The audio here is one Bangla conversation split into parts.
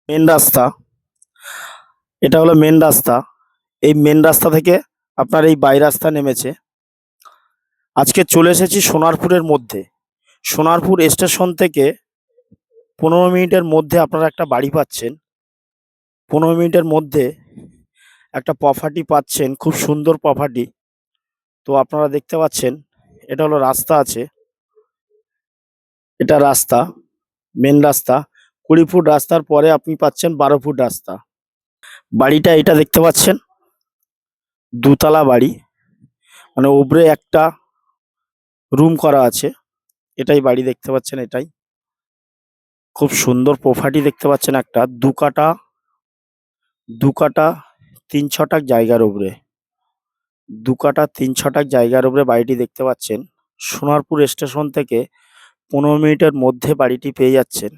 মেন রাস্তা। এটা হলো মেন রাস্তা। এই মেন রাস্তা থেকে আপনার এই বাই রাস্তা নেমেছে। আজকে চলে এসেছি সোনারপুরের মধ্যে। সোনারপুর স্টেশন থেকে 15 মিনিটের মধ্যে আপনারা একটা বাড়ি পাচ্ছেন। 15 মিনিটের মধ্যে একটা প্রপার্টি পাচ্ছেন, খুব সুন্দর প্রপার্টি। তো আপনারা দেখতে পাচ্ছেন, এটা হলো রাস্তা আছে। এটা রাস্তা, মেন রাস্তা। 20 ফুট রাস্তার পরে আপনি পাচ্ছেন 12 ফুট রাস্তা। বাড়িটা এটা দেখতে পাচ্ছেন, দুতলা বাড়ি, মানে উপরে একটা রুম করা আছে। এটাই বাড়ি দেখতে পাচ্ছেন। এটাই খুব সুন্দর প্রপার্টি দেখতে পাচ্ছেন। একটা দু কাটা 3-6 জায়গার উপরে, 2 কাটা 3-6 জায়গার উপরে বাড়িটি দেখতে পাচ্ছেন। সোনারপুর স্টেশন থেকে 15 মিনিটের মধ্যে বাড়িটি পেয়ে যাচ্ছেন।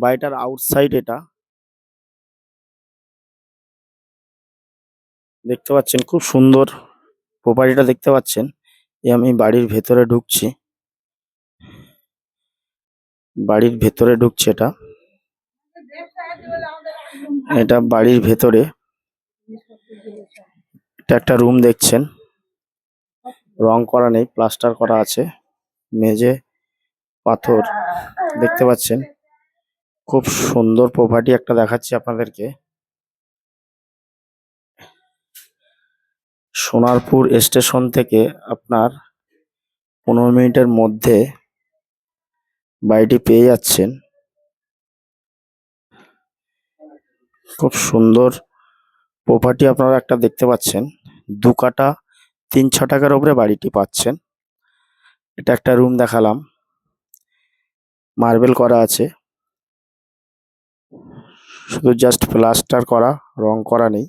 বাড়িটার আউটসাইড এটা দেখতে পাচ্ছেন, খুব সুন্দর প্রপার্টিটা দেখতে পাচ্ছেন। আমি বাড়ির ভেতরে ঢুকছি, এটা এটা বাড়ির ভেতরে। এটা একটা রুম দেখছেন, রং করা নেই, প্লাস্টার করা আছে। মেঝে পাথর দেখতে পাচ্ছেন। খুব সুন্দর প্রপার্টি একটা দেখাচ্ছি আপনাদেরকে। সোনারপুর স্টেশন থেকে আপনার 15 মিনিটের মধ্যে বাড়িটি পেয়ে যাচ্ছেন। খুব সুন্দর প্রপার্টি আপনারা একটা দেখতে পাচ্ছেন। 2 কাটা 3-6 উপরে বাড়িটি পাচ্ছেন। এটা একটা রুম দেখালাম, মার্বেল করা আছে, শুধু জাস্ট প্লাস্টার করা, রং করা নেই।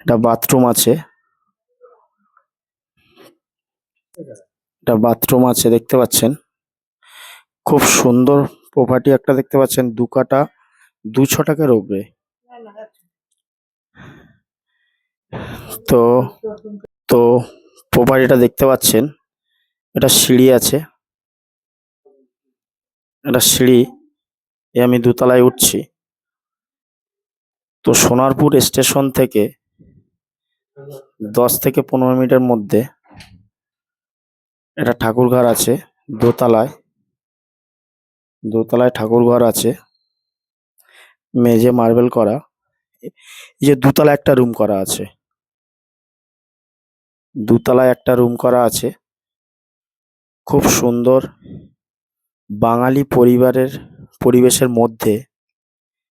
এটা বাথরুম আছে, দেখতে পাচ্ছেন। খুব সুন্দর প্রপার্টি একটা দেখতে পাচ্ছেন, 2 কাটা 2-6 উপরে। তো তো প্রপার্টিটা দেখতে পাচ্ছেন। এটা সিঁড়ি আছে, আমি দোতলায় উঠছি। তো সোনারপুর স্টেশন থেকে 10 থেকে 15 মিনিটের মধ্যে একটা ঠাকুরঘর আছে। দোতলায় ঠাকুরঘর আছে, মেঝে মার্বেল করা। এই যে দোতলায় একটা রুম করা আছে, খুব সুন্দর বাঙালি পরিবেশের মধ্যে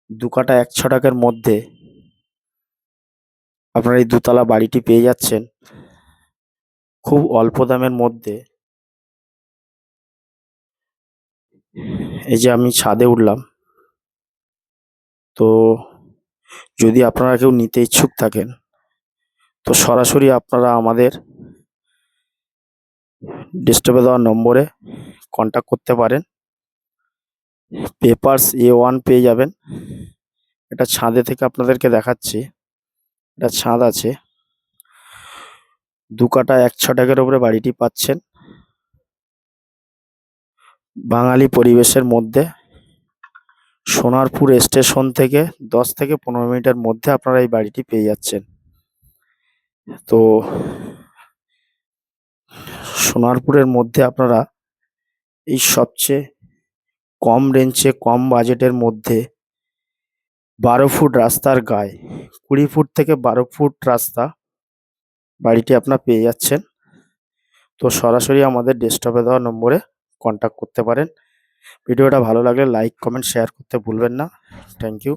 2 কাটা 1-6 মধ্যে আপনারা এই দোতলা বাড়িটি পেয়ে যাচ্ছেন খুব অল্প দামের মধ্যে। এই যে আমি ছাদে উঠলাম। তো যদি আপনারা কেউ নিতে ইচ্ছুক থাকেন, তো সরাসরি আপনারা আমাদের ডিসপ্লে দেওয়া নম্বরে কন্ট্যাক্ট করতে পারেন। পেপারস A1 পেয়ে যাবেন। এটা ছাদে থেকে আপনাদেরকে দেখাচ্ছি, এটা ছাদ আছে। 2 কাটা 1-6 উপরে বাড়িটি পাচ্ছেন বাঙালি পরিবেশের মধ্যে। সোনারপুর স্টেশন থেকে 10 থেকে 15 মিনিটের মধ্যে আপনারা এই বাড়িটি পেয়ে যাচ্ছেন। তো সোনারপুরের মধ্যে আপনারা এই সবচেয়ে কম রেঞ্জে, কম বাজেটের মধ্যে 12 ফুট রাস্তার গায়ে, 20 ফুট থেকে 12 ফুট রাস্তা বাড়িটি আপনারা পেয়ে যাচ্ছেন। তো সরাসরি আমাদের ডেস্কটপে দেওয়া নম্বরে কন্ট্যাক্ট করতে পারেন। ভিডিওটা ভালো লাগলে লাইক, কমেন্ট, শেয়ার করতে ভুলবেন না। Thank you.